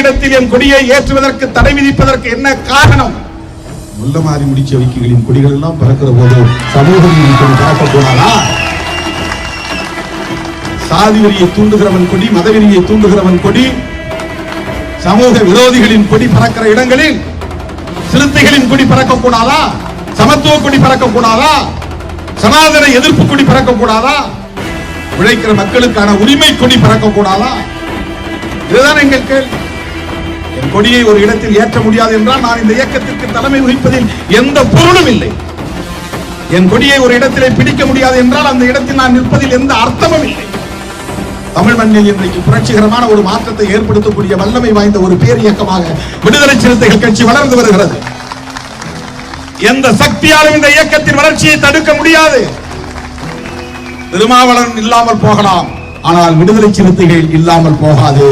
இடத்தில் என் கொடியை ஏற்றுவதற்கு தடை விதிப்பதற்கு என்ன காரணம்? முள்ளமாரி முடிச்ச வைக்கிகளின் கொடிகள் எல்லாம் பறக்கிற போது சமூக நீதி கொடி பறக்கக்கூடாதா? சாதி வெறியை தூண்டுகிறவன் கொடி, மதவெறியை தூண்டுகிறவன் கொடி, சமூக விரோதிகளின் கொடி பறக்கிற இடங்களில் சிறுத்தைகளின் கொடி பறக்கக்கூடாதா? சமத்துவ கொடி பறக்கக்கூடாதா? சனாதன எதிர்ப்பு கொடி பறக்கக்கூடாதா? உழைக்கிற மக்களுக்கான உரிமை கொடி பறக்கக்கூடாதா? இதுதான் எங்கள் கேள்வி. என் கொடியை ஒரு இடத்தில் ஏற்ற முடியாது என்றால் நான் இந்த இயக்கத்திற்கு தலைமை வகிப்பதில் எந்த பொருளும் இல்லை. என் கொடியை ஒரு இடத்திலே பிடிக்க முடியாது என்றால் அந்த இடத்தில் நான் நிற்பதில் எந்த அர்த்தமும் இல்லை. தமிழ் மண்ணில் இன்றைக்கு புரட்சிகரமான ஒரு மாற்றத்தை ஏற்படுத்தக்கூடிய வல்லமை வாய்ந்த ஒரு பேர் இயக்கமாக விடுதலை சிறுத்தைகள் கட்சி வளர்ந்து வருகிறது. எந்த சக்தியாலும் இந்த இயக்கத்தின் வளர்ச்சியை தடுக்க முடியாது. திருமாவளவன் இல்லாமல் போகலாம், ஆனால் விடுதலை சிறுத்தைகள் இல்லாமல் போகாது.